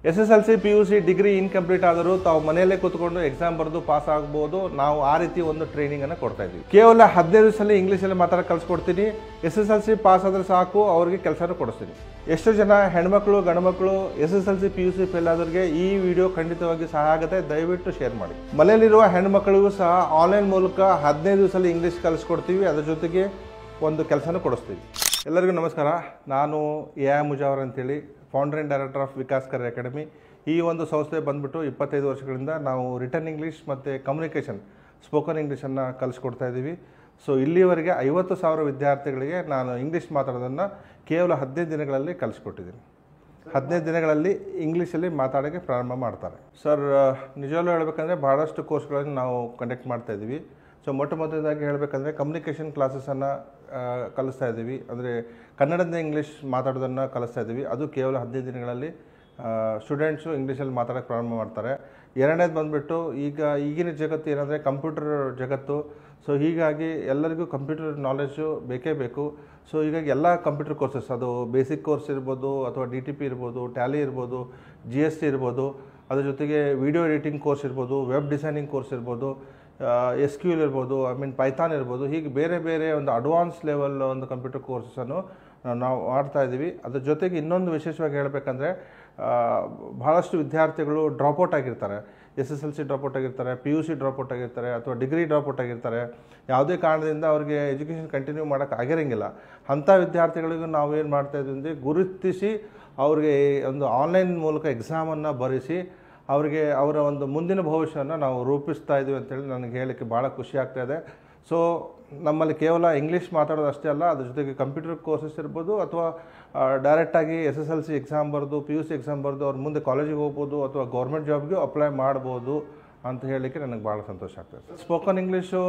SSLC PUC degree incomplete ಆದರೂ ತಾವು ಮನೆಯಲ್ಲೇ ಕೂತ್ಕೊಂಡು ಎಕ್ಸಾಮ್ ಬರೆದು ಪಾಸ್ ಆಗ್ಬೋದು. ನಾವು ಆ ರೀತಿ ಒಂದು ಟ್ರೈನಿಂಗ್ ಅನ್ನು ಕೊಡ್ತಾ ಇದ್ದೀವಿ. ಕೇವಲ 15 ದಿವಸದಲ್ಲಿ ಇಂಗ್ಲೀಷಲ್ಲಿ ಮಾತಾಡೋಕೆ ಕಲಿಸ್ಕೊಡ್ತೀನಿ. SSLC ಪಾಸ್ ಆದರೆ ಸಾಕು, ಅವರಿಗೆ ಕೆಲಸನೂ ಕೊಡಿಸ್ತೀನಿ. ಎಷ್ಟು ಜನ ಹೆಣ್ಮಕ್ಳು ಗಂಡುಮಕ್ಕಳು SSLC PUC ಫೇಲ್ ಆದವ್ರಿಗೆ ಈ ವಿಡಿಯೋ ಖಂಡಿತವಾಗಿ ಸಹಾಯ ಆಗುತ್ತೆ. ದಯವಿಟ್ಟು ಶೇರ್ ಮಾಡಿ. ಮನೆಯಲ್ಲಿರುವ ಹೆಣ್ಮಕ್ಳಿಗೂ ಸಹ ಆನ್ಲೈನ್ ಮೂಲಕ 15 ದಿವಸದಲ್ಲಿ ಇಂಗ್ಲೀಷ್ ಕಲಿಸ್ಕೊಡ್ತೀವಿ. ಅದರ ಜೊತೆಗೆ ಒಂದು ಕೆಲಸನೂ ಕೊಡಿಸ್ತೀವಿ. ಎಲ್ಲರಿಗೂ ನಮಸ್ಕಾರ. ನಾನು ಎ ಮುಜಾವರ್ ಅಂತೇಳಿ, founder and director of Vikas career academy. ಈ ಒಂದು ಸಂಸ್ಥೆ ಬಂದುಬಿಟ್ಟು 25 ವರ್ಷಗಳಿಂದ ನಾವು ರಿಟರ್ನ್ ಇಂಗ್ಲೀಷ್ ಮತ್ತು ಕಮ್ಯುನಿಕೇಷನ್, ಸ್ಪೋಕನ್ ಇಂಗ್ಲೀಷನ್ನು ಕಲಿಸ್ಕೊಡ್ತಾ ಇದ್ದೀವಿ. ಸೊ ಇಲ್ಲಿವರೆಗೆ 50,000 ವಿದ್ಯಾರ್ಥಿಗಳಿಗೆ ನಾನು ಇಂಗ್ಲೀಷ್ ಮಾತಾಡೋದನ್ನು ಕೇವಲ 15 ದಿನಗಳಲ್ಲಿ ಕಲಿಸ್ಕೊಟ್ಟಿದ್ದೀನಿ. 15 ದಿನಗಳಲ್ಲಿ ಇಂಗ್ಲೀಷಲ್ಲಿ ಮಾತಾಡೋಕ್ಕೆ ಪ್ರಾರಂಭ ಮಾಡ್ತಾರೆ. ಸರ್, ನಿಜವಾಗ್ಲೂ ಹೇಳಬೇಕಂದ್ರೆ ಭಾಳಷ್ಟು ಕೋರ್ಸ್ಗಳನ್ನು ನಾವು ಕಂಡಕ್ಟ್ ಮಾಡ್ತಾ ಇದ್ದೀವಿ. ಸೊ ಮೊದಲನೇದಾಗಿ ಹೇಳಬೇಕಂದ್ರೆ ಕಮ್ಯುನಿಕೇಷನ್ ಕ್ಲಾಸಸನ್ನು ಕಲಿಸ್ತಾ ಇದ್ದೀವಿ. ಅಂದರೆ ಕನ್ನಡದಿಂದ ಇಂಗ್ಲೀಷ್ ಮಾತಾಡೋದನ್ನು ಕಲಿಸ್ತಾ ಇದ್ದೀವಿ. ಅದು ಕೇವಲ 15 ದಿನಗಳಲ್ಲಿ ಸ್ಟೂಡೆಂಟ್ಸು ಇಂಗ್ಲೀಷಲ್ಲಿ ಮಾತಾಡೋಕ್ಕೆ ಪ್ರಾರಂಭ ಮಾಡ್ತಾರೆ. ಎರಡನೇದು ಬಂದುಬಿಟ್ಟು ಈಗಿನ ಜಗತ್ತು ಏನಂದರೆ ಕಂಪ್ಯೂಟರ್ ಜಗತ್ತು. ಸೊ ಹೀಗಾಗಿ ಎಲ್ಲರಿಗೂ ಕಂಪ್ಯೂಟರ್ ನಾಲೆಜು ಬೇಕೇ ಬೇಕು. ಸೊ ಹೀಗಾಗಿ ಎಲ್ಲ ಕಂಪ್ಯೂಟರ್ ಕೋರ್ಸಸ್, ಅದು ಬೇಸಿಕ್ ಕೋರ್ಸ್ ಇರ್ಬೋದು, ಅಥವಾ DTP ಇರ್ಬೋದು, ಟ್ಯಾಲಿ ಇರ್ಬೋದು, GST ಇರ್ಬೋದು, ಅದ್ರ ಜೊತೆಗೆ ವಿಡಿಯೋ ಎಡಿಟಿಂಗ್ ಕೋರ್ಸ್ ಇರ್ಬೋದು, ವೆಬ್ ಡಿಸೈನಿಂಗ್ ಕೋರ್ಸ್ ಇರ್ಬೋದು, SQL ಇರ್ಬೋದು, ಪೈಥಾನ್ ಇರ್ಬೋದು. ಹೀಗೆ ಬೇರೆ ಬೇರೆ ಒಂದು ಅಡ್ವಾನ್ಸ್ ಲೆವೆಲ್ ಒಂದು ಕಂಪ್ಯೂಟರ್ ಕೋರ್ಸನ್ನು ನಾವು ಮಾಡ್ತಾ ಇದ್ದೀವಿ. ಅದ್ರ ಜೊತೆಗೆ ಇನ್ನೊಂದು ವಿಶೇಷವಾಗಿ ಹೇಳಬೇಕಂದ್ರೆ ಭಾಳಷ್ಟು ವಿದ್ಯಾರ್ಥಿಗಳು ಡ್ರಾಪ್ಔಟ್ ಆಗಿರ್ತಾರೆ. SSLC ಡ್ರಾಪ್ಔಟ್ ಆಗಿರ್ತಾರೆ, PUC ಡ್ರಾಪ್ಔಟ್ ಆಗಿರ್ತಾರೆ, ಅಥವಾ ಡಿಗ್ರಿ ಡ್ರಾಪ್ಔಟ್ ಆಗಿರ್ತಾರೆ. ಯಾವುದೇ ಕಾರಣದಿಂದ ಅವ್ರಿಗೆ ಎಜುಕೇಷನ್ ಕಂಟಿನ್ಯೂ ಮಾಡೋಕ್ಕೆ ಆಗಿರೋಂಗಿಲ್ಲ. ಅಂಥ ವಿದ್ಯಾರ್ಥಿಗಳಿಗೂ ನಾವು ಏನು ಮಾಡ್ತಾಯಿದ್ವಿ ಅಂದರೆ ಗುರುತಿಸಿ ಅವ್ರಿಗೆ ಒಂದು ಆನ್ಲೈನ್ ಮೂಲಕ ಎಕ್ಸಾಮನ್ನು ಬರೆಸಿ ಅವರಿಗೆ ಅವರ ಒಂದು ಮುಂದಿನ ಭವಿಷ್ಯವನ್ನು ನಾವು ರೂಪಿಸ್ತಾ ಇದ್ದೀವಿ ಅಂತೇಳಿ ನನಗೆ ಹೇಳಲಿಕ್ಕೆ ಭಾಳ ಖುಷಿ ಆಗ್ತಾಯಿದೆ. ಸೊ ನಮ್ಮಲ್ಲಿ ಕೇವಲ ಇಂಗ್ಲೀಷ್ ಮಾತಾಡೋದು ಅಷ್ಟೇ ಅಲ್ಲ, ಅದ್ರ ಜೊತೆಗೆ ಕಂಪ್ಯೂಟರ್ ಕೋರ್ಸಸ್ ಇರ್ಬೋದು, ಅಥವಾ ಡೈರೆಕ್ಟಾಗಿ SSLC ಎಕ್ಸಾಮ್ ಬರೆದು PUC ಎಕ್ಸಾಮ್ ಬರೆದು ಅವ್ರು ಮುಂದೆ ಕಾಲೇಜಿಗೆ ಹೋಗ್ಬೋದು, ಅಥವಾ ಗೌರ್ಮೆಂಟ್ ಜಾಬ್ಗೆ ಅಪ್ಲೈ ಮಾಡ್ಬೋದು ಅಂತ ಹೇಳಲಿಕ್ಕೆ ನನಗೆ ಭಾಳ ಸಂತೋಷ ಆಗ್ತದೆ. ಸ್ಪೋಕನ್ ಇಂಗ್ಲೀಷು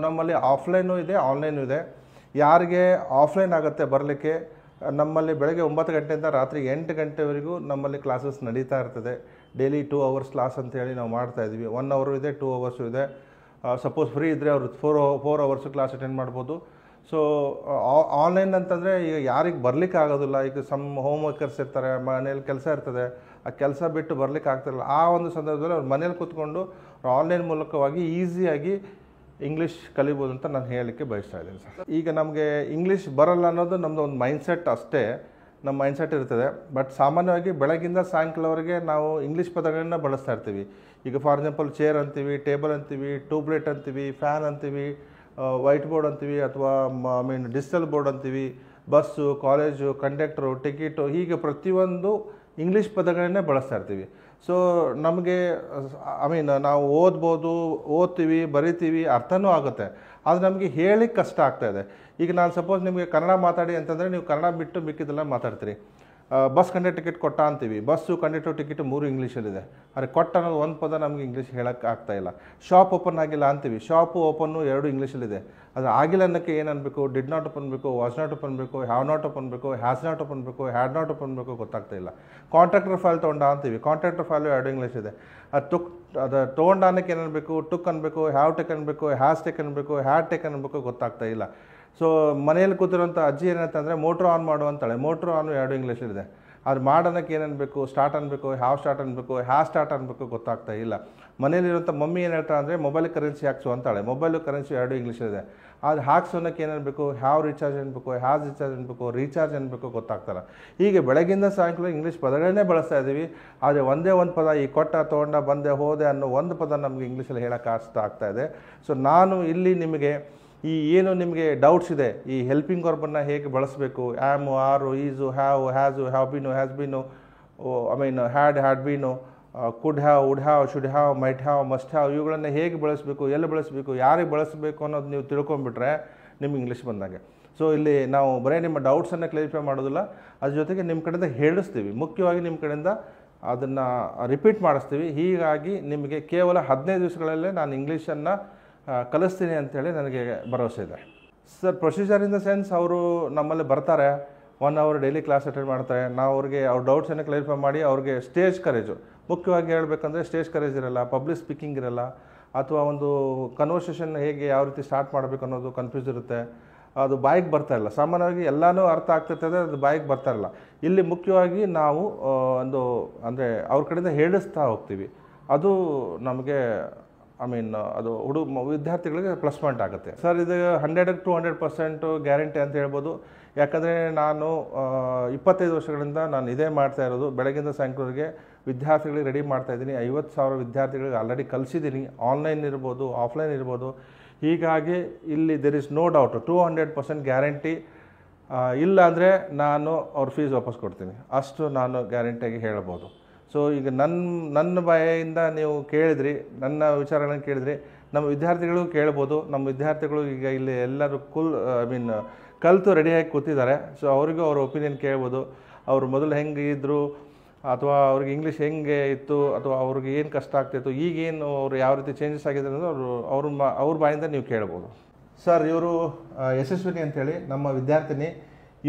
ನಮ್ಮಲ್ಲಿ ಆಫ್ಲೈನು ಇದೆ, ಆನ್ಲೈನು ಇದೆ. ಯಾರಿಗೆ ಆಫ್ಲೈನ್ ಆಗುತ್ತೆ ಬರಲಿಕ್ಕೆ, ನಮ್ಮಲ್ಲಿ ಬೆಳಗ್ಗೆ 9 ಗಂಟೆಯಿಂದ ರಾತ್ರಿ 8 ಗಂಟೆವರೆಗೂ ನಮ್ಮಲ್ಲಿ ಕ್ಲಾಸಸ್ ನಡೀತಾ ಇರ್ತದೆ. ಡೈಲಿ 2 ಅವರ್ಸ್ ಕ್ಲಾಸ್ ಅಂತೇಳಿ ನಾವು ಮಾಡ್ತಾಯಿದ್ವಿ. 1 ಅವರು ಇದೆ, 2 ಅವರ್ಸು ಇದೆ. ಸಪೋಸ್ ಫ್ರೀ ಇದ್ದರೆ ಅವರು 4 ಅವರ್ಸು ಕ್ಲಾಸ್ ಅಟೆಂಡ್ ಮಾಡ್ಬೋದು. ಸೊ ಆನ್ಲೈನ್ ಅಂತಂದರೆ ಈಗ ಯಾರಿಗೆ ಬರಲಿಕ್ಕೆ ಆಗೋದಿಲ್ಲ, ಈಗ ಹೋಮ್ ವರ್ಕರ್ಸ್ ಇರ್ತಾರೆ, ಮನೇಲಿ ಕೆಲಸ ಇರ್ತದೆ, ಆ ಕೆಲಸ ಬಿಟ್ಟು ಬರಲಿಕ್ಕೆ ಆಗ್ತಿರಲ್ಲ. ಆ ಒಂದು ಸಂದರ್ಭದಲ್ಲಿ ಅವ್ರು ಮನೇಲಿ ಕೂತ್ಕೊಂಡು ಆನ್ಲೈನ್ ಮೂಲಕವಾಗಿ ಈಸಿಯಾಗಿ ಇಂಗ್ಲೀಷ್ ಕಲಿಬೋದು ಅಂತ ನಾನು ಹೇಳಲಿಕ್ಕೆ ಬಯಸ್ತಾ ಇದ್ದೀನಿ ಸರ್. ಈಗ ನಮಗೆ ಇಂಗ್ಲೀಷ್ ಬರಲ್ಲ ಅನ್ನೋದು ನಮ್ಮದು ಒಂದು ಮೈಂಡ್ಸೆಟ್ ಅಷ್ಟೇ, ನಮ್ಮ ಮೈಂಡ್ಸೆಟ್ ಇರ್ತದೆ. ಬಟ್ ಸಾಮಾನ್ಯವಾಗಿ ಬೆಳಗಿಂದ ಸಾಯಂಕಾಲವರೆಗೆ ನಾವು ಇಂಗ್ಲೀಷ್ ಪದಗಳನ್ನ ಬಳಸ್ತಾ ಇರ್ತೀವಿ. ಈಗ ಫಾರ್ ಎಕ್ಸಾಂಪಲ್ ಚೇರ್ ಅಂತೀವಿ, ಟೇಬಲ್ ಅಂತೀವಿ, ಟ್ಯೂಬ್ಲೈಟ್ ಅಂತೀವಿ, ಫ್ಯಾನ್ ಅಂತೀವಿ, ವೈಟ್ ಬೋರ್ಡ್ ಅಂತೀವಿ, ಅಥವಾ ಡಿಜಿಟಲ್ ಬೋರ್ಡ್ ಅಂತೀವಿ, ಬಸ್ಸು, ಕಾಲೇಜು, ಕಂಡಕ್ಟ್ರು, ಟಿಕೆಟು, ಹೀಗೆ ಪ್ರತಿಯೊಂದು ಇಂಗ್ಲೀಷ್ ಪದಗಳನ್ನೇ ಬಳಸ್ತಾ ಇರ್ತೀವಿ. ಸೊ ನಮಗೆ ನಾವು ಓದ್ತೀವಿ, ಬರಿತೀವಿ, ಅರ್ಥನೂ ಆಗುತ್ತೆ. ಆದರೆ ನಮಗೆ ಹೇಳಿಕ್ಕೆ ಕಷ್ಟ ಆಗ್ತಾಯಿದೆ. ಈಗ ನಾನು ಸಪೋಸ್ ನಿಮಗೆ ಕನ್ನಡ ಮಾತಾಡಿ ಅಂತಂದರೆ ನೀವು ಕನ್ನಡ ಬಿಟ್ಟು ಮಿಕ್ಕಿದೆಲ್ಲ ಮಾತಾಡ್ತೀರಿ. ಬಸ್ ಕಂಡಕ್ಟರ್ ಟಿಕೆಟ್ ಕೊಟ್ಟ ಅಂತೀವಿ. Bus, conductor ticket 3 ಇಂಗ್ಲೀಷಲ್ಲಿದೆ. ಆದರೆ ಕೊಟ್ಟ ಅನ್ನೋದು ಒಂದು ಪದ ನಮಗೆ ಇಂಗ್ಲೀಷ್ ಹೇಳೋಕ್ಕೆ ಆಗ್ತಾಯಿಲ್ಲ. ಶಾಪ್ ಓಪನ್ ಆಗಿಲ್ಲ ಅಂತೀವಿ. Shop open 2 ಇಂಗ್ಲೀಷಲ್ಲಿದೆ. ಅದು ಆಗಿಲ್ಲ ಅನ್ನೋಕ್ಕೆ ಏನು ಅನ್ಬೇಕು? ಡಿಡ್ ನಾಟ್ ಓಪನ್ ಬೇಕು, ವಾಸ್ ನಾಟ್ ಓಪನ್ ಬೇಕು, ಹ್ಯಾವ್ ನಾಟ್ ಓಪನ್ ಬೇಕು, ಹ್ಯಾಸ್ ನಾಟ್ ಓಪನ್ ಬೇಕು, ಹ್ಯಾಡ್ ನಾಟ್ ಓಪನ್ ಬೇಕು, ಗೊತ್ತಾಗ್ತಾ ಇಲ್ಲ. ಕಾಂಟ್ರಾಕ್ಟರ್ ಫೈಲ್ ತೊಗೊಂಡ ಅಂತೀವಿ. ಕಾಂಟ್ರಾಕ್ಟರ್ ಫೈಲು 2 ಇಂಗ್ಲೀಷ್ ಇದೆ. ಅದು ತೊಗೊಂಡ ಅನ್ನೋಕ್ಕೆ ಏನು ಅನ್ಬೇಕು? ಟುಕ್ ಅನ್ಬೇಕು, ಹ್ಯಾವ್ ಟೇಕ್ ಅನ್ಬೇಕು, ಹ್ಯಾಸ್ ಟೇಕ್ ಅನ್ಬೇಕು, ಹ್ಯಾಡ್ ಟೇಕ್ ಅನ್ಬೇಕು, ಗೊತ್ತಾಗ್ತಾ ಇಲ್ಲ. ಸೊ ಮನೆಯಲ್ಲಿ ಕೂತಿರೋಂಥ ಅಜ್ಜಿ ಏನಂತಂದರೆ ಮೋಟ್ರ್ ಆನ್ ಮಾಡು ಅಂತಾಳೆ. Motor on 2 ಇಂಗ್ಲೀಷಲ್ಲಿದೆ. ಅದು ಮಾಡೋಕ್ಕೆ ಏನು ಅನ್ಬೇಕು? ಸ್ಟಾರ್ಟ್ ಅನ್ಬೇಕು, ಹ್ಯಾವ್ ಸ್ಟಾರ್ಟ್ ಅನ್ಬೇಕು, ಹ್ಯಾಸ್ ಸ್ಟಾರ್ಟ್ ಅನ್ಬೇಕು, ಗೊತ್ತಾಗ್ತಾ ಇಲ್ಲ. ಮನೇಲಿರುವಂಥ ಮಮ್ಮಿ ಏನು ಹೇಳ್ತಾರೆ ಅಂದರೆ ಮೊಬೈಲ್ ಕರೆನ್ಸಿ ಹಾಕ್ಸು ಅಂತಾಳೆ. Mobile currency 2 ಇಂಗ್ಲೀಷಲ್ಲಿದೆ. ಅದು ಹಾಕ್ಸು ಅನ್ನೋಕ್ಕೆ ಏನು ಅನ್ಬೇಕು? ಹ್ಯಾವ್ ರೀಚಾರ್ಜ್ ಅನ್ಬೇಕು, ಹ್ಯಾಸ್ ರೀಚಾರ್ಜ್ ಅನ್ಬೇಕು, ರೀಚಾರ್ಜ್ ಅನ್ಬೇಕು, ಗೊತ್ತಾಗ್ತಾರ. ಹೀಗೆ ಬೆಳಗಿಂದ ಸಾಯಂಕಾಲ ಇಂಗ್ಲೀಷ್ ಪದಗಳನ್ನೇ ಬಳಸ್ತಾ ಇದ್ದೀವಿ. ಆದರೆ ಒಂದೇ ಒಂದು ಪದ, ಈ ಕೊಟ್ಟ, ತೊಗೊಂಡ, ಬಂದೆ, ಹೋದೆ ಅನ್ನೋ ಒಂದು ಪದ ನಮಗೆ ಇಂಗ್ಲೀಷಲ್ಲಿ ಹೇಳೋಕ್ಕೆ ಕಷ್ಟ ಆಗ್ತಾಯಿದೆ. ಸೊ ನಾನು ಇಲ್ಲಿ ನಿಮಗೆ ಏನು ನಿಮಗೆ ಡೌಟ್ಸ್ ಇದೆ, ಈ ಹೆಲ್ಪಿಂಗ್ ವರ್ಬನ್ನು ಹೇಗೆ ಬಳಸಬೇಕು, am, are, is, have, has, have been, has been, had been, could have, would have, should have, might have, must have, ಇವುಗಳನ್ನು ಹೇಗೆ ಬಳಸಬೇಕು, ಎಲ್ಲಿ ಬಳಸಬೇಕು, ಯಾರಿಗೆ ಬಳಸಬೇಕು ಅನ್ನೋದು ನೀವು ತಿಳ್ಕೊಂಬಿಟ್ರೆ ನಿಮ್ಗೆ ಇಂಗ್ಲೀಷ್ ಬಂದಾಗೆ. ಸೊ ಇಲ್ಲಿ ನಾವು ಬರೀ ನಿಮ್ಮ ಡೌಟ್ಸನ್ನು ಕ್ಲಾರಿಫೈ ಮಾಡೋದಿಲ್ಲ, ಅದ್ರ ಜೊತೆಗೆ ನಿಮ್ಮ ಕಡೆಯಿಂದ ಹೇಳಿಸ್ತೀವಿ. ಮುಖ್ಯವಾಗಿ ನಿಮ್ಮ ಕಡೆಯಿಂದ ಅದನ್ನು ರಿಪೀಟ್ ಮಾಡಿಸ್ತೀವಿ. ಹೀಗಾಗಿ ನಿಮಗೆ ಕೇವಲ 15 ದಿವಸಗಳಲ್ಲೇ ನಾನು ಇಂಗ್ಲೀಷನ್ನು ಕಲಿಸ್ತೀನಿ ಅಂಥೇಳಿ ನನಗೆ ಭರವಸೆ ಇದೆ sir. Procedure in the sense, ಅವರು ನಮ್ಮಲ್ಲಿ ಬರ್ತಾರೆ, 1 ಅವರ್ ಡೈಲಿ ಕ್ಲಾಸ್ ಅಟೆಂಡ್ ಮಾಡ್ತಾರೆ. ನಾವು ಅವ್ರಿಗೆ ಅವ್ರ ಡೌಟ್ಸನ್ನು ಕ್ಲಾರಿಫೈ ಮಾಡಿ ಅವ್ರಿಗೆ ಸ್ಟೇಜ್ ಕರೇಜು, ಮುಖ್ಯವಾಗಿ ಹೇಳಬೇಕಂದ್ರೆ ಸ್ಟೇಜ್ ಕರೇಜ್ ಇರಲ್ಲ, ಪಬ್ಲಿಕ್ ಸ್ಪೀಕಿಂಗ್ ಇರಲ್ಲ, ಅಥವಾ ಒಂದು ಕನ್ವರ್ಸೇಷನ್ ಹೇಗೆ ಯಾವ ರೀತಿ ಸ್ಟಾರ್ಟ್ ಮಾಡಬೇಕು ಅನ್ನೋದು ಕನ್ಫ್ಯೂಸ್ ಇರುತ್ತೆ. ಅದು ಬಾಯಿಗೆ ಬರ್ತಾ ಇಲ್ಲ. ಸಾಮಾನ್ಯವಾಗಿ ಎಲ್ಲನೂ ಅರ್ಥ ಆಗ್ತಿರ್ತದೆ, ಅದು ಬಾಯಿಗೆ ಬರ್ತಾ ಇಲ್ಲ. ಇಲ್ಲಿ ಮುಖ್ಯವಾಗಿ ನಾವು ಒಂದು ಅಂದರೆ ಅವ್ರ ಕಡೆಯಿಂದ ಹೇಳಿಸ್ತಾ ಹೋಗ್ತೀವಿ. ಅದು ನಮಗೆ ಅದು ವಿದ್ಯಾರ್ಥಿಗಳಿಗೆ ಪ್ಲಸ್ ಪಾಯಿಂಟ್ ಆಗುತ್ತೆ ಸರ್. ಇದು 100 to 100% ಗ್ಯಾರಂಟಿ ಅಂತ ಹೇಳ್ಬೋದು. ಯಾಕಂದರೆ ನಾನು 25 ವರ್ಷಗಳಿಂದ ನಾನು ಇದೇ ಮಾಡ್ತಾ ಇರೋದು. ಬೆಳಗಿಂದ ಸಾಯಂಕಾಲವರೆಗೆ ವಿದ್ಯಾರ್ಥಿಗಳಿಗೆ ರೆಡಿ ಮಾಡ್ತಾಯಿದ್ದೀನಿ. 50,000 ವಿದ್ಯಾರ್ಥಿಗಳಿಗೆ ಆಲ್ರೆಡಿ ಕಲಿಸಿದ್ದೀನಿ. ಆನ್ಲೈನ್ ಇರ್ಬೋದು, ಆಫ್ಲೈನ್ ಇರ್ಬೋದು. ಹೀಗಾಗಿ ಇಲ್ಲಿ there is no doubt 200% guarantee. ಇಲ್ಲ ಅಂದರೆ ನಾನು ಅವ್ರ ಫೀಸ್ ವಾಪಸ್ ಕೊಡ್ತೀನಿ, ಅಷ್ಟು ನಾನು ಗ್ಯಾರಂಟಿಯಾಗಿ ಹೇಳ್ಬೋದು. ಸೊ ಈಗ ನನ್ನ ಬಾಯಿಂದ ನೀವು ಕೇಳಿದ್ರಿ, ನನ್ನ ವಿಚಾರಗಳನ್ನು ಕೇಳಿದ್ರಿ, ನಮ್ಮ ವಿದ್ಯಾರ್ಥಿಗಳು ಕೇಳ್ಬೋದು. ನಮ್ಮ ವಿದ್ಯಾರ್ಥಿಗಳು ಈಗ ಇಲ್ಲಿ ಎಲ್ಲರೂ ಕಲಿತು ರೆಡಿಯಾಗಿ ಕೂತಿದ್ದಾರೆ. ಸೊ ಅವರಿಗೂ ಅವ್ರ ಒಪಿನಿಯನ್ ಕೇಳ್ಬೋದು. ಅವರು ಮೊದಲು ಹೆಂಗೆ ಇದ್ದರು, ಅಥವಾ ಅವ್ರಿಗೆ ಇಂಗ್ಲೀಷ್ ಹೆಂಗೆ ಇತ್ತು, ಅಥವಾ ಅವ್ರಿಗೆ ಏನು ಕಷ್ಟ ಆಗ್ತಿತ್ತು, ಈಗೇನು ಅವರು ಯಾವ ರೀತಿ ಚೇಂಜಸ್ ಆಗಿದೆ ಅನ್ನೋದು ಅವ್ರ ಬಾಯಿಂದ ನೀವು ಕೇಳ್ಬೋದು. ಸರ್, ಇವರು ಯಶಸ್ವಿನಿ ಅಂತೇಳಿ ನಮ್ಮ ವಿದ್ಯಾರ್ಥಿನಿ.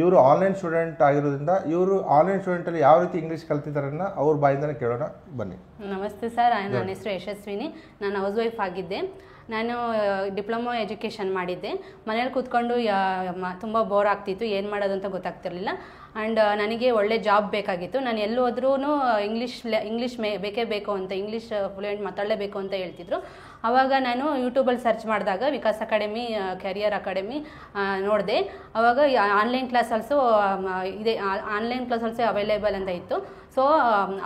ಇವರು ಆನ್ಲೈನ್ ಸ್ಟೂಡೆಂಟ್ ಆಗಿರೋದ್ರಿಂದ ಇವರು ಆನ್ಲೈನ್ ಸ್ಟೂಡೆಂಟಲ್ಲಿ ಯಾವ ರೀತಿ ಇಂಗ್ಲೀಷ್ ಕಲ್ತಿದ್ದಾರನ್ನ ಅವ್ರ ಬಾಯಿಂದನೇ ಕೇಳೋಣ ಬನ್ನಿ. ನಮಸ್ತೆ ಸರ್, ನನ್ನ ಹೆಸರು ಯಶಸ್ವಿನಿ. ನಾನು ಹೌಸ್ ವೈಫ್ ಆಗಿದ್ದೆ. ನಾನು ಡಿಪ್ಲೊಮಾ ಎಜುಕೇಷನ್ ಮಾಡಿದ್ದೆ. ಮನೇಲಿ ಕೂತ್ಕೊಂಡು ತುಂಬ ಬೋರ್ ಆಗ್ತಿತ್ತು, ಏನು ಮಾಡೋದು ಅಂತ ಗೊತ್ತಾಗ್ತಿರ್ಲಿಲ್ಲ. ಆ್ಯಂಡ್ ನನಗೆ ಒಳ್ಳೆ ಜಾಬ್ ಬೇಕಾಗಿತ್ತು. ನಾನು ಎಲ್ಲಿ ಹೋದ್ರೂ ಇಂಗ್ಲೀಷ್ ಬೇಕೇ ಬೇಕು ಅಂತ, ಇಂಗ್ಲೀಷ್ ಫ್ಲೂಯೆಂಟ್ ಮಾತಾಡಲೇಬೇಕು ಅಂತ ಹೇಳ್ತಿದ್ರು. ಆವಾಗ ನಾನು ಯೂಟ್ಯೂಬಲ್ಲಿ ಸರ್ಚ್ ಮಾಡಿದಾಗ ವಿಕಾಸ್ ಅಕಾಡೆಮಿ, ಕೆರಿಯರ್ ಅಕಾಡೆಮಿ ನೋಡಿದೆ. ಆವಾಗ ಆನ್ಲೈನ್ ಕ್ಲಾಸ್ ಆಲ್ಸೋ ಅವೈಲೇಬಲ್ ಅಂತ ಇತ್ತು. ಸೊ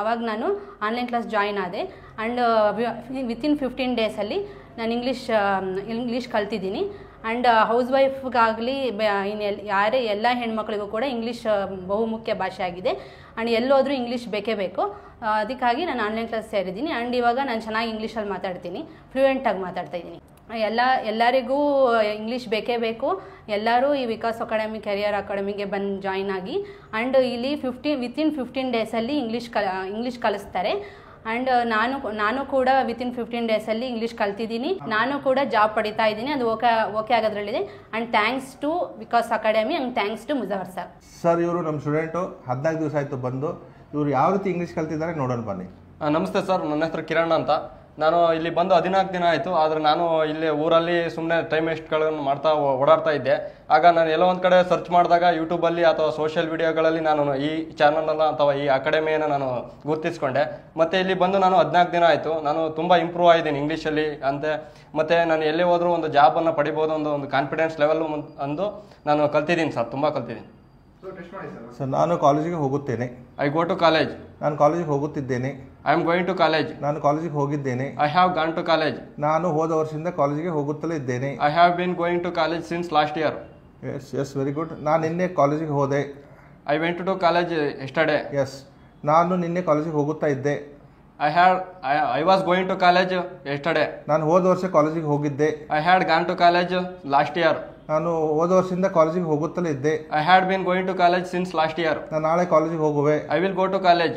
ಆವಾಗ ನಾನು ಆನ್ಲೈನ್ ಕ್ಲಾಸ್ ಜಾಯಿನ್ ಆದೆ. ಆ್ಯಂಡ್ ವಿತಿನ್ 15 ಡೇಸಲ್ಲಿ ನಾನು ಇಂಗ್ಲೀಷ್ ಕಲ್ತಿದ್ದೀನಿ. ಆ್ಯಂಡ್ ಹೌಸ್ ವೈಫ್ಗಾಗಲಿ ಯಾರೇ ಎಲ್ಲ ಹೆಣ್ಮಕ್ಳಿಗೂ ಕೂಡ ಇಂಗ್ಲೀಷ್ ಬಹುಮುಖ್ಯ ಭಾಷೆ ಆಗಿದೆ. ಆ್ಯಂಡ್ ಎಲ್ಲೋದ್ರೂ ಇಂಗ್ಲೀಷ್ ಬೇಕೇ ಬೇಕು. ಅದಕ್ಕಾಗಿ ನಾನು ಆನ್ಲೈನ್ ಕ್ಲಾಸ್ ಸೇರಿದ್ದೀನಿ. ಆ್ಯಂಡ್ ಇವಾಗ ನಾನು ಚೆನ್ನಾಗಿ ಇಂಗ್ಲೀಷಲ್ಲಿ ಮಾತಾಡ್ತೀನಿ, ಫ್ಲೂಯೆಂಟಾಗಿ ಮಾತಾಡ್ತಾ ಇದ್ದೀನಿ. ಎಲ್ಲರಿಗೂ ಇಂಗ್ಲೀಷ್ ಬೇಕೇ ಬೇಕು. ಎಲ್ಲರೂ ಈ ವಿಕಾಸ್ ಅಕಾಡೆಮಿ, ಕೆರಿಯರ್ ಅಕಾಡೆಮಿಗೆ ಬಂದು ಜಾಯಿನ್ ಆಗಿ. ಆ್ಯಂಡ್ ಇಲ್ಲಿ ವಿತಿನ್ 15 ಡೇಸಲ್ಲಿ ಇಂಗ್ಲೀಷ್ ಕಲಿಸ್ತಾರೆ. ಆ್ಯಂಡ್ ನಾನು ಕೂಡ ವಿತಿನ್ 15 ಡೇಸಲ್ಲಿ ಇಂಗ್ಲೀಷ್ ಕಲ್ತಿದ್ದೀನಿ. ನಾನು ಕೂಡ ಜಾಬ್ ಪಡಿತಾ ಇದ್ದೀನಿ. ಅದು ಓಕೆ ಆಗೋದ್ರಲ್ಲಿದೆ. And thanks to Vikas academy and thanks to Mujawar sir. Sir, ಇವರು ನಮ್ಮ ಸ್ಟೂಡೆಂಟು 14 ದಿವಸ ಆಯಿತು ಬಂದು. ಇವರು ಯಾವ ರೀತಿ ಇಂಗ್ಲೀಷ್ ಕಲ್ತಿದ್ದಾರೆ ನೋಡೋಣ ಬನ್ನಿ. ನಮಸ್ತೆ ಸರ್, ನನ್ನ ಹೆಸರು ಕಿರಣ್ ಅಂತ. ನಾನು ಇಲ್ಲಿ ಬಂದು 14 ದಿನ ಆಯಿತು. ಆದರೆ ನಾನು ಇಲ್ಲಿ ಊರಲ್ಲಿ ಸುಮ್ಮನೆ ಟೈಮ್ ವೇಸ್ಟ್ಗಳನ್ನು ಮಾಡ್ತಾ ಓಡಾಡ್ತಾ ಇದ್ದೆ. ಆಗ ನಾನು ಎಲ್ಲೋ ಒಂದು ಕಡೆ ಸರ್ಚ್ ಮಾಡಿದಾಗ ಯೂಟ್ಯೂಬಲ್ಲಿ ಅಥವಾ ಸೋಷಿಯಲ್ ವಿಡಿಯೋಗಳಲ್ಲಿ ನಾನು ಈ ಚಾನಲನ್ನು ಅಥವಾ ಈ ಅಕಾಡೆಮಿಯನ್ನು ನಾನು ಗುರುತಿಸ್ಕೊಂಡೆ. ಮತ್ತು ಇಲ್ಲಿ ಬಂದು ನಾನು 14 ದಿನ ಆಯಿತು. ನಾನು ತುಂಬ ಇಂಪ್ರೂವ್ ಆಗಿದ್ದೀನಿ ಇಂಗ್ಲೀಷಲ್ಲಿ ಅಂತೆ. ಮತ್ತು ನಾನು ಎಲ್ಲೇ ಹೋದರೂ ಒಂದು ಜಾಬನ್ನು ಪಡಿಬೋದು ಒಂದು ಕಾನ್ಫಿಡೆನ್ಸ್ ಲೆವೆಲ್ ಅಂದು ನಾನು ಕಲ್ತಿದ್ದೀನಿ ಸರ್, ತುಂಬ ಕಲ್ತಿದ್ದೀನಿ ಸರ್. ನಾನು ಕಾಲೇಜಿಗೆ ಹೋಗುತ್ತೇನೆ. I go to college. ನಾನು ಕಾಲೇಜಿಗೆ ಹೋಗುತ್ತಿದ್ದೇನೆ. I am going to college. ನಾನು ಕಾಲೇಜಿಗೆ ಹೋಗಿದ್ದೇನೆ. I have gone to college. ನಾನು ಹೋದ ವರ್ಷದಿಂದ ಕಾಲೇಜಿಗೆ ಹೋಗುತ್ತಲೇ ಇದ್ದೇನೆ. I have been going to college since last year. Yes very good. ನಾನು ನಿನ್ನೆ ಕಾಲೇಜಿಗೆ ಹೋದೆ. I went to college yesterday. Yes, ನಾನು ನಿನ್ನೆ ಕಾಲೇಜಿಗೆ ಹೋಗುತ್ತಾ ಇದ್ದೆ. I was going to college yesterday. ನಾನು ಹೋದ ವರ್ಷ ಕಾಲೇಜಿಗೆ ಹೋಗಿದ್ದೆ. I had gone to college last year. ನಾನು ಹೋದ ವರ್ಷದಿಂದ ಕಾಲೇಜಿಗೆ ಹೋಗುತ್ತಲೇ ಇದ್ದೆ. I had been going to college since last year. ನಾನು ನಾಳೆ ಕಾಲೇಜಿಗೆ ಹೋಗುವೆ. I will go to college.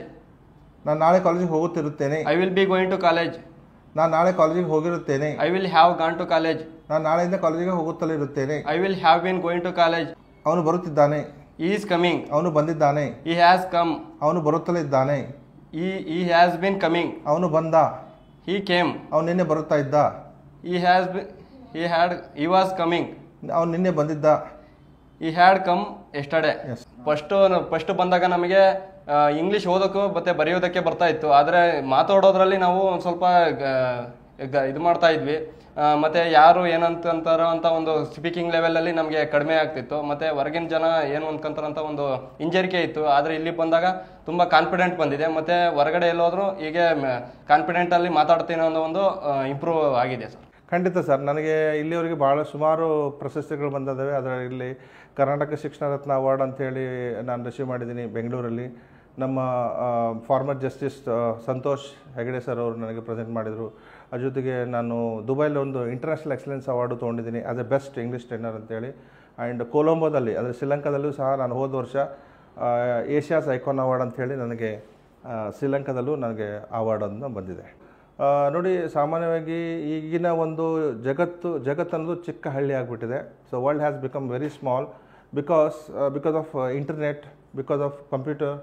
ನಾನು ನಾಳೆ ಕಾಲೇಜಿಗೆ ಹೋಗುತ್ತಿರುತ್ತೇನೆ. I will be going to college. ನಾನು ನಾಳೆ ಕಾಲೇಜಿಗೆ ಹೋಗಿರುತ್ತೇನೆ. I will have gone to college. ನಾನು ನಾಳೆಯಿಂದ ಕಾಲೇಜಿಗೆ ಹೋಗುತ್ತಲೇ ಇರುತ್ತೇನೆ. I will have been going to college. ಅವನು ಬರುತ್ತಿದ್ದಾನೆ. He is coming. ಅವನು ಬಂದಿದ್ದಾನೆ. He has come. ಅವನು ಬರುತ್ತಲೇ ಇದ್ದಾನೆ. He has been coming. ಅವನು ಬಂದ. He came. ಅವನು ನಿನ್ನೆ ಬರುತ್ತಾ ಇದ್ದ. He was coming. ಅವನು ನಿನ್ನೆ ಬಂದಿದ್ದ. He had come yesterday. First ಬಂದಾಗ ನಮಗೆ ಇಂಗ್ಲೀಷ್ ಓದೋಕ್ಕೂ ಮತ್ತೆ ಬರೆಯೋದಕ್ಕೆ ಬರ್ತಾ ಇತ್ತು. ಆದರೆ ಮಾತಾಡೋದ್ರಲ್ಲಿ ನಾವು ಒಂದು ಸ್ವಲ್ಪ ಇದು ಮಾಡ್ತಾ ಇದ್ವಿ. ಮತ್ತು ಯಾರು ಏನಂತಾರೋ ಅಂತ ಒಂದು ಸ್ಪೀಕಿಂಗ್ ಲೆವೆಲಲ್ಲಿ ನಮಗೆ ಕಡಿಮೆ ಆಗ್ತಿತ್ತು. ಮತ್ತು ಹೊರಗಿನ ಜನ ಏನು ಅನ್ಕೊಂತಾರಂತ ಒಂದು ಹಿಂಜರಿಕೆ ಇತ್ತು. ಆದರೆ ಇಲ್ಲಿ ಬಂದಾಗ ತುಂಬ ಕಾನ್ಫಿಡೆಂಟ್ ಬಂದಿದೆ. ಮತ್ತು ಹೊರಗಡೆ ಎಲ್ಲೋದ್ರೂ ಹೀಗೆ ಕಾನ್ಫಿಡೆಂಟಲ್ಲಿ ಮಾತಾಡ್ತೀನಿ ಅನ್ನೋ ಒಂದು ಇಂಪ್ರೂವ್ ಆಗಿದೆ ಸರ್. ಖಂಡಿತ ಸರ್. ನನಗೆ ಇಲ್ಲಿವರೆಗೆ ಭಾಳ ಸುಮಾರು ಪ್ರಶಸ್ತಿಗಳು ಬಂದಿದ್ದಾವೆ. ಅದರಲ್ಲಿ ಕರ್ನಾಟಕ ಶಿಕ್ಷಣ ರತ್ನ ಅವಾರ್ಡ್ ಅಂಥೇಳಿ ನಾನು ರಿಸೀವ್ ಮಾಡಿದ್ದೀನಿ ಬೆಂಗಳೂರಲ್ಲಿ. ನಮ್ಮ farmer justice Santosh Hegde sir ಅವರು ನನಗೆ ಪ್ರೆಸೆಂಟ್ ಮಾಡಿದರು. ಅದ್ರ ಜೊತೆಗೆ ನಾನು ದುಬೈಲಿ ಒಂದು ಇಂಟರ್ನ್ಯಾಷನಲ್ ಎಕ್ಸಲೆನ್ಸ್ ಅವಾರ್ಡು ತೊಗೊಂಡಿದ್ದೀನಿ as A best English trainer ಅಂತೇಳಿ. ಆ್ಯಂಡ್ ಕೊಲಂಬೋದಲ್ಲಿ ಅಂದರೆ ಶ್ರೀಲಂಕಾದಲ್ಲೂ ಸಹ ನಾನು ಹೋದ ವರ್ಷ ಏಷ್ಯಾಸ್ ಐಕಾನ್ ಅವಾರ್ಡ್ ಅಂಥೇಳಿ ನನಗೆ ಶ್ರೀಲಂಕಾದಲ್ಲೂ ನನಗೆ ಅವಾರ್ಡನ್ನು ಬಂದಿದೆ. ನೋಡಿ, ಸಾಮಾನ್ಯವಾಗಿ ಈಗಿನ ಒಂದು ಜಗತ್ತನ್ನೋದು ಚಿಕ್ಕ ಹಳ್ಳಿ ಆಗಿಬಿಟ್ಟಿದೆ. So world has become very small because of internet, because of computer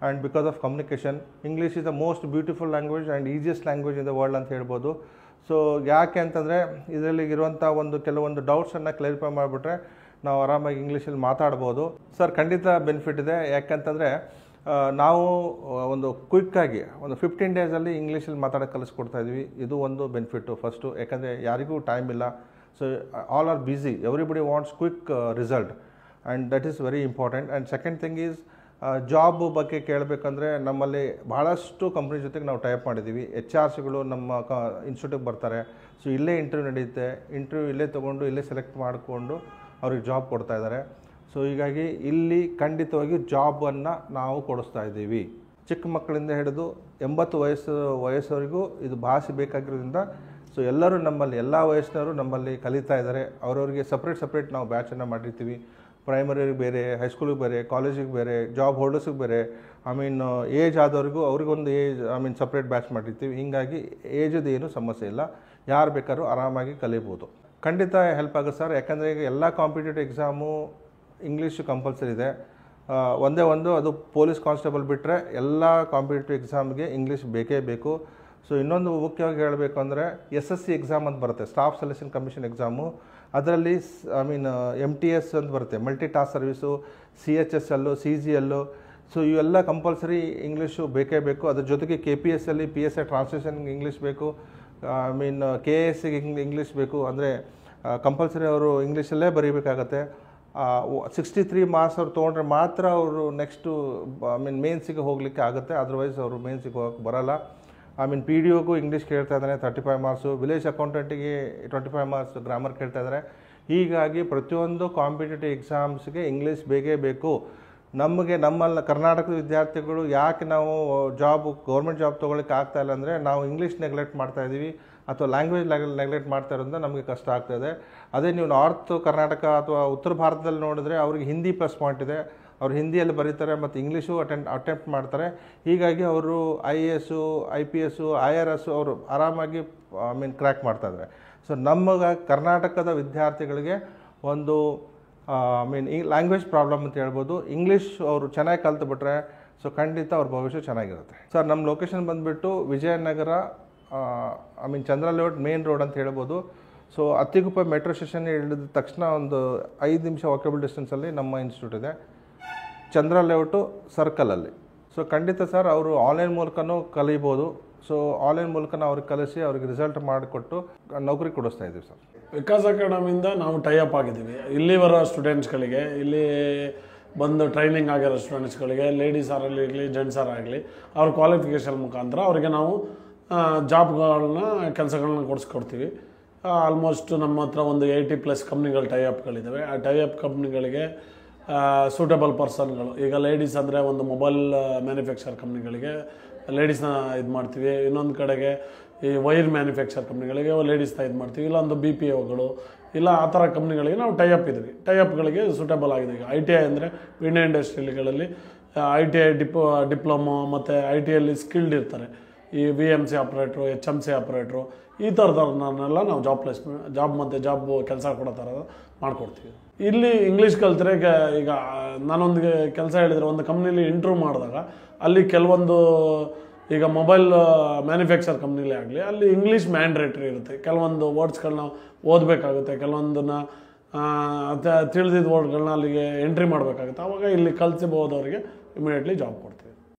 and because of communication. English is the most beautiful language and easiest language in the world ಅಂತ ಹೇಳ್ಬೋದು. ಸೊ ಯಾಕೆ ಅಂತಂದರೆ ಇದರಲ್ಲಿ ಇರುವಂಥ ಕೆಲವೊಂದು ಡೌಟ್ಸನ್ನು ಕ್ಲಾರಿಫೈ ಮಾಡಿಬಿಟ್ರೆ ನಾವು ಆರಾಮಾಗಿ ಇಂಗ್ಲೀಷಲ್ಲಿ ಮಾತಾಡ್ಬೋದು. ಸರ್ ಖಂಡಿತ ಬೆನಿಫಿಟ್ ಇದೆ. ಯಾಕಂತಂದರೆ ನಾವು ಒಂದು ಕ್ವಿಕ್ಕಾಗಿ ಒಂದು 15 ಡೇಸಲ್ಲಿ ಇಂಗ್ಲೀಷಲ್ಲಿ ಮಾತಾಡೋಕ್ಕೆ ಕಲಿಸ್ಕೊಡ್ತಾ ಇದ್ವಿ. ಇದು ಒಂದು ಬೆನಿಫಿಟ್ಟು ಫಸ್ಟು. ಯಾಕಂದರೆ ಯಾರಿಗೂ ಟೈಮ್ ಇಲ್ಲ. So all are busy, everybody wants quick result and that is very important. And second thing is job ಬಗ್ಗೆ ಕೇಳಬೇಕಂದ್ರೆ ನಮ್ಮಲ್ಲಿ ಭಾಳಷ್ಟು ಕಂಪ್ನಿ ಜೊತೆಗೆ ನಾವು ಟೈಪ್ ಮಾಡಿದ್ದೀವಿ. HRಸ್ಗಳು ನಮ್ಮ ಇನ್ಸ್ಟಿಟ್ಯೂಟಿಗೆ ಬರ್ತಾರೆ. ಸೊ ಇಲ್ಲೇ ಇಂಟರ್ವ್ಯೂ ನಡೆಯುತ್ತೆ. ಇಂಟರ್ವ್ಯೂ ಇಲ್ಲೇ ತೊಗೊಂಡು ಇಲ್ಲೇ ಸೆಲೆಕ್ಟ್ ಮಾಡಿಕೊಂಡು ಅವ್ರಿಗೆ ಜಾಬ್ ಕೊಡ್ತಾ ಇದ್ದಾರೆ. ಸೊ ಹೀಗಾಗಿ ಇಲ್ಲಿ ಖಂಡಿತವಾಗಿ ಜಾಬನ್ನು ನಾವು ಕೊಡಿಸ್ತಾ ಇದ್ದೀವಿ. ಚಿಕ್ಕ ಮಕ್ಕಳಿಂದ ಹಿಡಿದು 80 ವಯಸ್ಸವರೆಗೂ ಇದು ಭಾಷೆ ಬೇಕಾಗಿರೋದ್ರಿಂದ ಸೊ ಎಲ್ಲರೂ ನಮ್ಮಲ್ಲಿ ಎಲ್ಲ ವಯಸ್ಸಿನವರು ನಮ್ಮಲ್ಲಿ ಕಲಿತಾ ಇದ್ದಾರೆ. ಅವ್ರವ್ರಿಗೆ ಸಪ್ರೇಟ್ ನಾವು ಬ್ಯಾಚನ್ನು ಮಾಡಿರ್ತೀವಿ. ಪ್ರೈಮರಿಗೆ ಬೇರೆ, ಹೈಸ್ಕೂಲಿಗೆ ಬೇರೆ, ಕಾಲೇಜಿಗೆ ಬೇರೆ, ಜಾಬ್ ಹೋಲ್ಡರ್ಸಿಗೆ ಬೇರೆ, ಏಜ್ ಆದವ್ರಿಗೂ ಅವ್ರಿಗೊಂದು ಸಪ್ರೇಟ್ ಬ್ಯಾಚ್ ಮಾಡಿರ್ತೀವಿ. ಹೀಗಾಗಿ ಏಜದು ಏನೂ ಸಮಸ್ಯೆ ಇಲ್ಲ. ಯಾರು ಬೇಕಾದ್ರೂ ಆರಾಮಾಗಿ ಕಲಿಬೋದು. ಖಂಡಿತ ಹೆಲ್ಪ್ ಆಗುತ್ತೆ ಸರ್. ಯಾಕಂದರೆ ಈಗ ಎಲ್ಲ ಕಾಂಪಿಟೇಟಿವ್ ಎಕ್ಸಾಮು ಇಂಗ್ಲೀಷ್ ಕಂಪಲ್ಸರಿ ಇದೆ. ಒಂದೇ ಒಂದು ಅದು ಪೊಲೀಸ್ ಕಾನ್ಸ್ಟೇಬಲ್ ಬಿಟ್ಟರೆ ಎಲ್ಲ ಕಾಂಪಿಟೇಟಿವ್ ಎಕ್ಸಾಮ್ಗೆ ಇಂಗ್ಲೀಷ್ ಬೇಕೇ ಬೇಕು. ಸೊ ಇನ್ನೊಂದು ಮುಖ್ಯವಾಗಿ ಹೇಳಬೇಕು ಅಂದರೆ SSC ಎಕ್ಸಾಮ್ ಅಂತ ಬರುತ್ತೆ, ಸ್ಟಾಫ್ ಸೆಲೆಕ್ಷನ್ ಕಮಿಷನ್ ಎಕ್ಸಾಮು. ಅದರಲ್ಲಿ MTS ಅಂತ ಬರುತ್ತೆ, multi task service, CHSL, CGL. So ಇವೆಲ್ಲ ಕಂಪಲ್ಸರಿ ಇಂಗ್ಲೀಷು ಬೇಕೇ ಬೇಕು. ಅದ್ರ ಜೊತೆಗೆ KPS ಅಲ್ಲಿ PSI ಟ್ರಾನ್ಸ್ಲೇಷನ್ಗೆ ಇಂಗ್ಲೀಷ್ ಬೇಕು. KASಗೆ ಇಂಗ್ಲೀಷ್ ಬೇಕು. ಅಂದರೆ ಕಂಪಲ್ಸರಿ ಅವರು ಇಂಗ್ಲೀಷಲ್ಲೇ ಬರೀಬೇಕಾಗತ್ತೆ. 63 ಮಾರ್ಕ್ಸ್ ಅವ್ರು ತೊಗೊಂಡ್ರೆ ಮಾತ್ರ ಅವರು ನೆಕ್ಸ್ಟು ಮೇನ್ಸಿಗೆ ಹೋಗಲಿಕ್ಕೆ ಆಗುತ್ತೆ. ಅದರ್ವೈಸ್ ಅವರು ಮೇನ್ಸಿಗೆ ಹೋಗಕ್ಕೆ ಬರೋಲ್ಲ. PDOಗೂ ಇಂಗ್ಲೀಷ್ ಕೇಳ್ತಾ ಇದ್ದಾರೆ 35 ಮಾರ್ಕ್ಸು, ವಿಲೇಜ್ ಅಕೌಂಟೆಂಟಿಗೆ 25 ಮಾರ್ಕ್ಸ್ ಗ್ರಾಮರ್ ಕೇಳ್ತಾ ಇದ್ದಾರೆ. ಹೀಗಾಗಿ ಪ್ರತಿಯೊಂದು ಕಾಂಪಿಟೇಟಿವ್ ಎಕ್ಸಾಮ್ಸ್ಗೆ ಇಂಗ್ಲೀಷ್ ಬೇಕೇ ಬೇಕು. ನಮ್ಮಲ್ಲಿ ಕರ್ನಾಟಕದ ವಿದ್ಯಾರ್ಥಿಗಳು ಯಾಕೆ ನಾವು ಗೌರ್ಮೆಂಟ್ ಜಾಬ್ ತೊಗೊಳಕ್ಕೆ ಆಗ್ತಾ ಇಲ್ಲ ಅಂದರೆ ನಾವು ಇಂಗ್ಲೀಷ್ ನೆಗ್ಲೆಕ್ಟ್ ಮಾಡ್ತಾ ಇದ್ದೀವಿ ಅಥವಾ ಲ್ಯಾಂಗ್ವೇಜ್ ನೆಗ್ಲೆಕ್ಟ್ ಮಾಡ್ತಾ ಇರೋದ್ರಿಂದ ನಮಗೆ ಕಷ್ಟ ಆಗ್ತಾಯಿದೆ. ಅದೇ ನೀವು ನಾರ್ತ್ ಕರ್ನಾಟಕ ಅಥವಾ ಉತ್ತರ ಭಾರತದಲ್ಲಿ ನೋಡಿದ್ರೆ ಅವ್ರಿಗೆ ಹಿಂದಿ ಪ್ಲಸ್ ಪಾಯಿಂಟ್ ಇದೆ. ಅವರು ಹಿಂದಿಯಲ್ಲಿ ಬರೀತಾರೆ ಮತ್ತು ಇಂಗ್ಲೀಷು ಅಟೆಂಪ್ಟ್ ಮಾಡ್ತಾರೆ. ಹೀಗಾಗಿ ಅವರು IAS, IPS, IRS ಅವರು ಆರಾಮಾಗಿ ಕ್ರ್ಯಾಕ್ ಮಾಡ್ತಾಯಿದ್ದಾರೆ. ಸೊ ಕರ್ನಾಟಕದ ವಿದ್ಯಾರ್ಥಿಗಳಿಗೆ ಒಂದು ಈ ಲ್ಯಾಂಗ್ವೇಜ್ ಪ್ರಾಬ್ಲಮ್ ಅಂತ ಹೇಳ್ಬೋದು. ಇಂಗ್ಲೀಷ್ ಅವರು ಚೆನ್ನಾಗಿ ಕಲ್ತ್ಬಿಟ್ರೆ ಸೊ ಖಂಡಿತ ಅವ್ರ ಭವಿಷ್ಯ ಚೆನ್ನಾಗಿರುತ್ತೆ. ಸರ್ ನಮ್ಮ ಲೊಕೇಶನ್ ಬಂದುಬಿಟ್ಟು ವಿಜಯನಗರ, ಚಂದ್ರ ಲೇಔಟ್ ಮೇನ್ ರೋಡ್ ಅಂತ ಹೇಳ್ಬೋದು. ಸೊ ಅತ್ತಿಗುಪ್ಪ ಮೆಟ್ರೋ ಸ್ಟೇಷನ್ ಇಳಿದ ತಕ್ಷಣ ಒಂದು 5 ನಿಮಿಷ ವಾಕೇಬಲ್ ಡಿಸ್ಟೆನ್ಸಲ್ಲಿ ನಮ್ಮ ಇನ್ಸ್ಟಿಟ್ಯೂಟ್ ಇದೆ, ಚಂದ್ರ ಲೇಔಟು ಸರ್ಕಲಲ್ಲಿ. ಸೊ ಖಂಡಿತ ಸರ್ ಅವರು ಆನ್ಲೈನ್ ಮೂಲಕನೂ ಕಲಿಬೋದು. ಸೊ ಆನ್ಲೈನ್ ಮೂಲಕ ಅವ್ರಿಗೆ ಕಲಿಸಿ ಅವ್ರಿಗೆ ರಿಸಲ್ಟ್ ಮಾಡಿಕೊಟ್ಟು ನೌಕರಿ ಕೊಡಿಸ್ತಾ ಇದ್ದೀವಿ ಸರ್. ವಿಕಾಸ್ ಅಕಾಡೆಮಿಯಿಂದ ನಾವು ಟೈ ಅಪ್ ಆಗಿದ್ದೀವಿ. ಇಲ್ಲಿ ಬರೋ ಸ್ಟೂಡೆಂಟ್ಸ್ಗಳಿಗೆ, ಇಲ್ಲಿ ಬಂದು ಟ್ರೈನಿಂಗ್ ಆಗಿರೋ ಸ್ಟೂಡೆಂಟ್ಸ್ಗಳಿಗೆ, ಲೇಡೀಸ್ ಆಗಲಿ ಜೆಂಟ್ಸ್ ಆಗಲಿ, ಅವ್ರ ಕ್ವಾಲಿಫಿಕೇಷನ್ ಮುಖಾಂತರ ಅವರಿಗೆ ನಾವು ಕೆಲಸಗಳನ್ನ ಕೊಡಿಸ್ಕೊಡ್ತೀವಿ. ಆಲ್ಮೋಸ್ಟ್ ನಮ್ಮ ಹತ್ರ ಒಂದು 80+ ಕಂಪ್ನಿಗಳು ಟೈ ಅಪ್ಗಳಿದ್ದಾವೆ. ಆ ಟೈ ಅಪ್ ಕಂಪ್ನಿಗಳಿಗೆ ಸೂಟಬಲ್ ಪರ್ಸನ್ಗಳು, ಈಗ ಲೇಡೀಸ್ ಅಂದರೆ ಒಂದು ಮೊಬೈಲ್ ಮ್ಯಾನುಫ್ಯಾಕ್ಚರ್ ಕಂಪ್ನಿಗಳಿಗೆ ಲೇಡೀಸ್ನ ಇದು ಮಾಡ್ತೀವಿ. ಇನ್ನೊಂದು ಕಡೆಗೆ ಈ ವೈರ್ ಮ್ಯಾನುಫ್ಯಾಕ್ಚರ್ ಕಂಪ್ನಿಗಳಿಗೆ ಲೇಡೀಸ್ನ ಇದು ಮಾಡ್ತೀವಿ. ಇಲ್ಲ ಒಂದು BPOಗಳು ಇಲ್ಲ ಆ ಥರ ಕಂಪ್ನಿಗಳಿಗೆ ನಾವು ಟೈ ಅಪ್ ಇದ್ದೀವಿ. ಟೈ ಅಪ್ಗಳಿಗೆ ಸೂಟಬಲ್ ಆಗಿದೆ. ಈಗ ITI ಅಂದರೆ ಇಂಡಿಯನ್ ಇಂಡಸ್ಟ್ರಿಗಳಲ್ಲಿ ITI ಡಿಪ್ಲೊಮೊ ಮತ್ತು ITIಯಲ್ಲಿ ಸ್ಕಿಲ್ಡ್ ಇರ್ತಾರೆ. ಈ VMC ಆಪ್ರೇಟ್ರು, HMC ಆಪ್ರೇಟ್ರು, ಈ ಥರದವ್ರನ್ನೆಲ್ಲ ನಾವು ಜಾಬ್ ಕೆಲಸ ಕೊಡೋ ಥರ ಮಾಡಿಕೊಡ್ತೀವಿ. ಇಲ್ಲಿ ಇಂಗ್ಲೀಷ್ ಕಲ್ತ್ರೆ ಈಗ ನಾನೊಂದು ಕೆಲಸ ಹೇಳಿದರೆ ಒಂದು ಕಂಪ್ನಿಲಿ ಇಂಟ್ರ್ಯೂ ಮಾಡಿದಾಗ ಅಲ್ಲಿ ಕೆಲವೊಂದು ಈಗ ಮೊಬೈಲ್ ಮ್ಯಾನುಫ್ಯಾಕ್ಚರ್ ಕಂಪ್ನಿಲೇ ಆಗಲಿ ಅಲ್ಲಿ ಇಂಗ್ಲೀಷ್ ಮ್ಯಾಂಡ್ರೇಟ್ರಿ ಇರುತ್ತೆ. ಕೆಲವೊಂದು ವರ್ಡ್ಸ್ಗಳನ್ನ ಓದಬೇಕಾಗುತ್ತೆ, ಕೆಲವೊಂದನ್ನು ತಿಳಿದಿದ್ದ ವರ್ಡ್ಗಳನ್ನ ಅಲ್ಲಿಗೆ ಎಂಟ್ರಿ ಮಾಡಬೇಕಾಗುತ್ತೆ. ಆವಾಗ ಇಲ್ಲಿ ಕಲಿಸಬಹುದವರಿಗೆ ಇಮಿಡಿಯೇಟ್ಲಿ ಜಾಬ್ ಕೊಡ್ತೀವಿ.